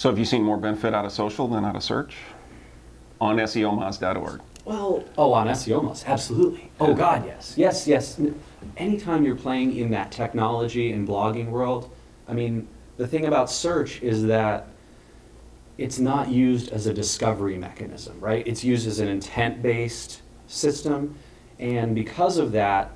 So have you seen more benefit out of social than out of search? On SEOmoz.org. Well, on SEOmoz, absolutely. Oh God, yes. Yes, yes. Anytime you're playing in that technology and blogging world, I mean, the thing about search is that it's not used as a discovery mechanism, right? It's used as an intent-based system, and because of that,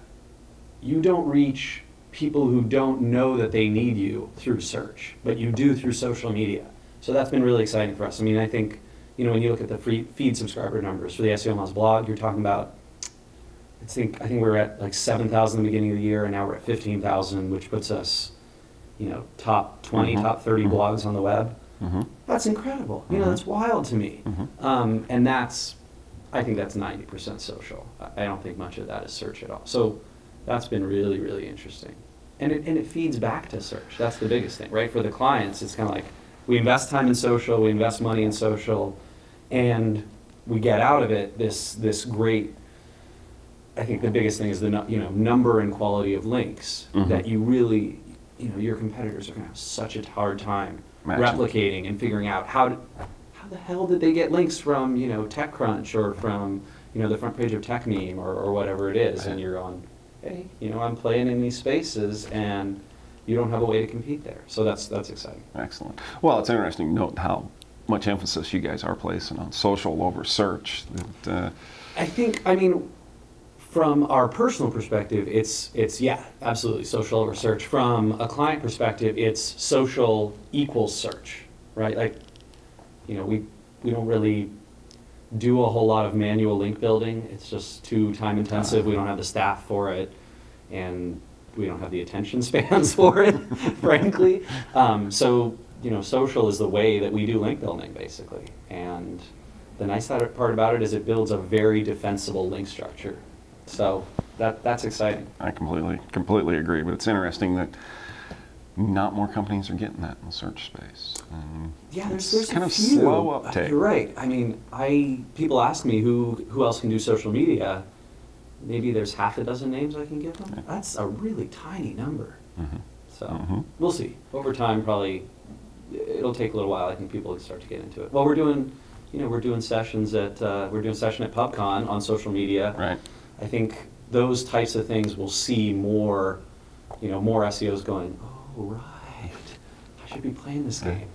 you don't reach people who don't know that they need you through search, but you do through social media. So that's been really exciting for us. I mean, I think, you know, when you look at the free feed subscriber numbers for the SEOmoz blog, you're talking about, I think we were at like 7,000 at the beginning of the year, and now we're at 15,000, which puts us, you know, top 20, top 30 blogs on the web. That's incredible. You know, that's wild to me. And I think that's 90% social. I don't think much of that is search at all. So that's been really, really interesting. And it feeds back to search. That's the biggest thing, right? For the clients, it's kind of like, we invest time in social, we invest money in social, and we get out of it this great, I think the biggest thing is the number and quality of links that you really, you know, your competitors are going to have such a hard time replicating and figuring out how the hell did they get links from, you know, TechCrunch or from, you know, the front page of TechMeme or whatever it is, and you're on, hey, you know, I'm playing in these spaces and you don't have a way to compete there. So that's exciting. Excellent. Well, it's interesting to note how much emphasis you guys are placing on social over search. I think, I mean, from our personal perspective, it's yeah, absolutely social over search. From a client perspective, it's social equals search, right? Like, you know, we don't really do a whole lot of manual link building. It's just too time intensive. We don't have the staff for it, and we don't have the attention spans for it, frankly. So, you know, social is the way that we do link building, basically. And the nice part about it is it builds a very defensible link structure. So that's exciting. I completely agree, but it's interesting that not more companies are getting that in the search space. Yeah, there's kind a of few. slow uptake. You're right. I mean, people ask me who else can do social media. Maybe there's half a dozen names I can give them. Yeah. That's a really tiny number. So we'll see. Over time, probably it'll take a little while. I think people will start to get into it. Well, we're doing sessions at session at PubCon on social media. Right. I think those types of things will see more, you know, more SEOs going, oh, right, I should be playing this game.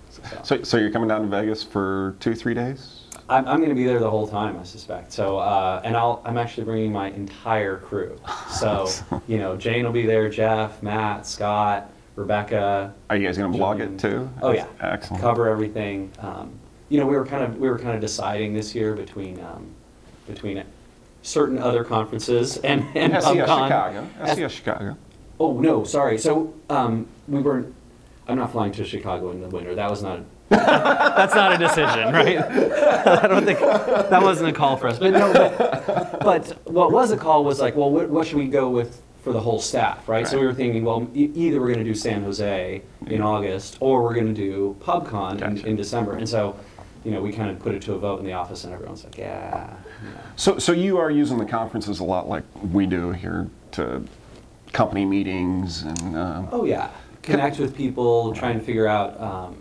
So you're coming down to Vegas for 2-3 days? I'm going to be there the whole time, I suspect. So, and I'm actually bringing my entire crew. So, you know, Jane will be there, Jeff, Matt, Scott, Rebecca. Are you guys going to blog it too? Oh yeah, excellent. Cover everything. You know, we were kind of deciding this year between certain other conferences and SES Chicago. SES Chicago. Oh no, sorry. So we weren't. I'm not flying to Chicago in the winter. That was not. That's not a decision, right? I don't think that wasn't a call for us. But no. But what was a call was like, well, what should we go with for the whole staff, right? So we were thinking, well, either we're going to do San Jose in August, or we're going to do PubCon in December, and so. You know, we kind of put it to a vote in the office, and everyone's like, yeah. So you are using the conferences a lot like we do here to company meetings and... oh, yeah. Connect with people, trying to figure out,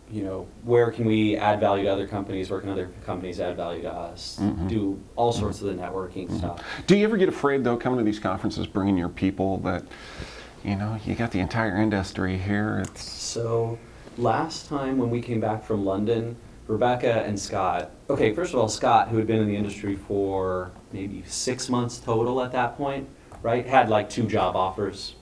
you know, where can we add value to other companies, where can other companies add value to us, do all sorts of the networking stuff. Do you ever get afraid, though, coming to these conferences, bringing your people that, you know, you got the entire industry here? So last time when we came back from London, Rebecca and Scott, okay, first of all, Scott, who had been in the industry for maybe 6 months total at that point, right, had like 2 job offers,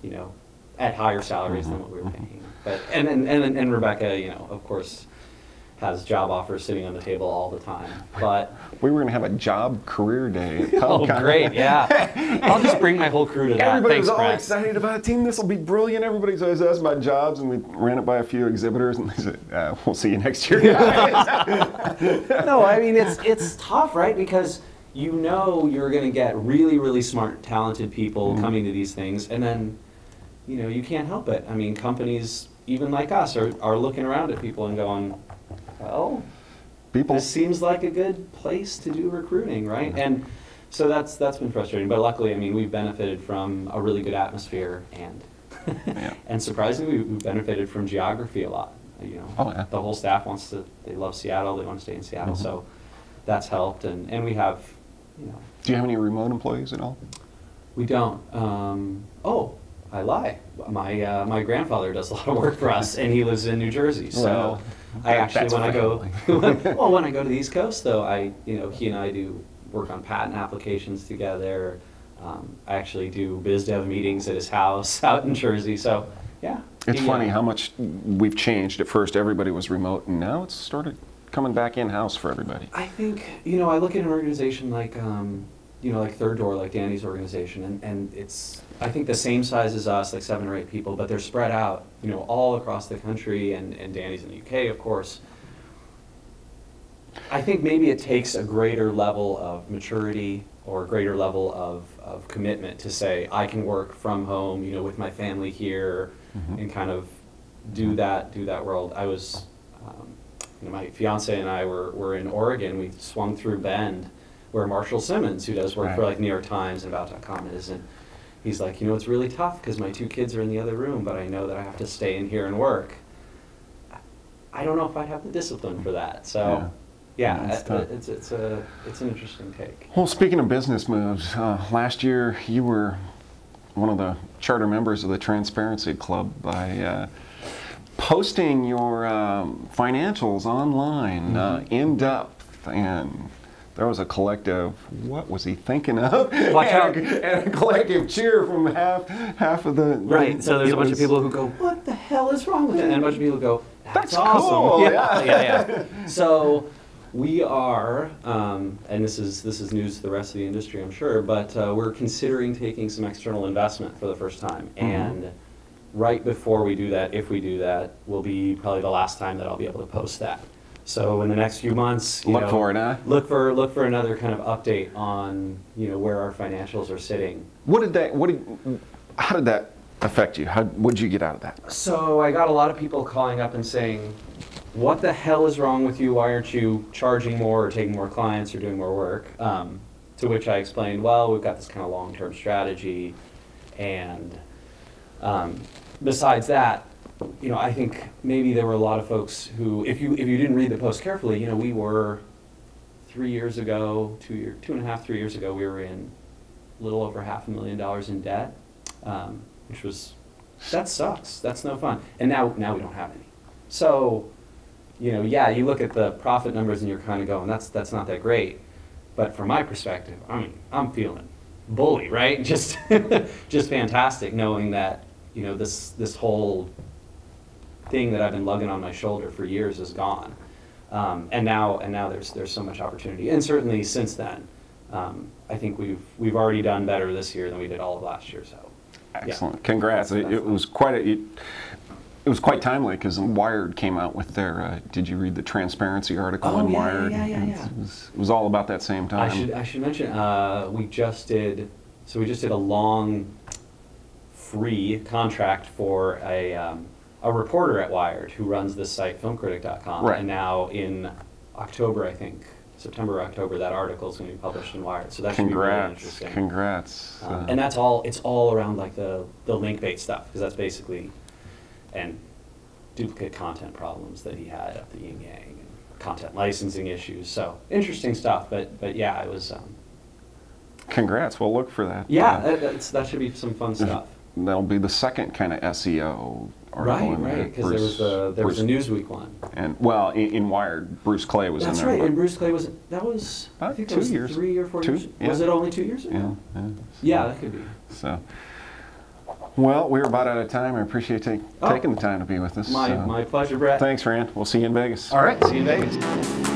you know, at higher salaries than what we were paying. But and Rebecca, you know, of course, has job offers sitting on the table all the time. But we were going to have a job career day. Oh, great, yeah. I'll just bring my whole crew to that. Everybody was all Brett. excited about a team. This will be brilliant. Everybody's always asked about jobs, and we ran it by a few exhibitors, and they said, we'll see you next year, guys. No, I mean, it's tough, right? Because you know you're going to get really, really smart, talented people coming to these things, and then, you know, you can't help it. I mean, companies, even like us, are looking around at people and going, well, this seems like a good place to do recruiting, right? And so that's been frustrating. But luckily, I mean, we've benefited from a really good atmosphere, and and surprisingly, we've benefited from geography a lot. You know, Oh, yeah. the whole staff they love Seattle, they want to stay in Seattle, so that's helped, and we have, you know. Do you have any remote employees at all? We don't. Oh, I lie. My grandfather does a lot of work for us, and he lives in New Jersey. So Well, I actually, that's when I go, family. well, when I go to the East Coast, though, he and I do work on patent applications together. I actually do biz dev meetings at his house out in Jersey. So yeah. It's funny how much we've changed. At first, everybody was remote, and now it's started coming back in-house for everybody. I think, you know, I look at an organization like, you know, like Third Door, like Danny's organization, and it's, I think the same size as us, like 7 or 8 people, but they're spread out, you know, all across the country, and Danny's in the UK, of course. I think maybe it takes a greater level of maturity or a greater level of commitment to say, I can work from home, you know, with my family here, and kind of do that world. I was, you know, my fiance and I were in Oregon. We swung through Bend, where Marshall Simmons, who does work for like New York Times and About.com, is, and he's like, you know, it's really tough because my 2 kids are in the other room, but I know that I have to stay in here and work. I don't know if I have the discipline for that. So, yeah, it's an interesting take. Well, speaking of business moves, last year you were one of the charter members of the Transparency Club by posting your financials online in depth, and there was a collective, what was he thinking of? Watch out. And a collective cheer from half of the... Right, so there's a bunch of people who go, what the hell is wrong with it? And a bunch of people who go, that's awesome. Cool. Yeah. So we are, and this is news to the rest of the industry, I'm sure, but we're considering taking some external investment for the first time. And right before we do that, if we do that, will be probably the last time that I'll be able to post that. So in the next few months, look for it, huh? Look for another kind of update on, you know, where our financials are sitting. How did that affect you? What did you get out of that? So I got a lot of people calling up and saying, what the hell is wrong with you? Why aren't you charging more or taking more clients or doing more work? To which I explained, well, we've got this kind of long-term strategy, and besides that, you know, I think maybe there were a lot of folks who, if you didn't read the post carefully, you know, we were 3 years ago, 2.5, 3 years ago, we were in a little over $500,000 in debt, which was, that sucks. That's no fun. And now we don't have any. So, you know, yeah, you look at the profit numbers and you're kind of going, that's not that great. But from my perspective, I mean, I'm feeling bully, right? Just fantastic, knowing that, you know, this whole thing that I've been lugging on my shoulder for years is gone, and now there's so much opportunity. And certainly since then, I think we've already done better this year than we did all of last year. So, excellent, yeah. congrats! It was quite timely because Wired came out with their. Did you read the Transparency article in Wired? Yeah. It was all about that same time. I should mention we just did a long free contract for a reporter at Wired who runs this site, filmcritic.com, right. And now in October, I think, September or October, that article is going to be published in Wired. So that should be really interesting. Congrats. And it's all around like the link bait stuff, because that's basically, and duplicate content problems that he had at the yin yang, and content licensing issues. So interesting stuff, but yeah, it was. Congrats. We'll look for that. Yeah, that should be some fun stuff. That'll be the second kind of SEO article in there. Right, because there was a Newsweek one. And well, in Wired, Bruce Clay was in there. That's right, and Bruce Clay was, I think that was 2 years. 3 or 4 years. Yeah. Was it only 2 years ago? Yeah, that could be. So, well, we're about out of time. I appreciate taking the time to be with us. My pleasure, Brett. Thanks, Rand. We'll see you in Vegas. All right, see you in Vegas.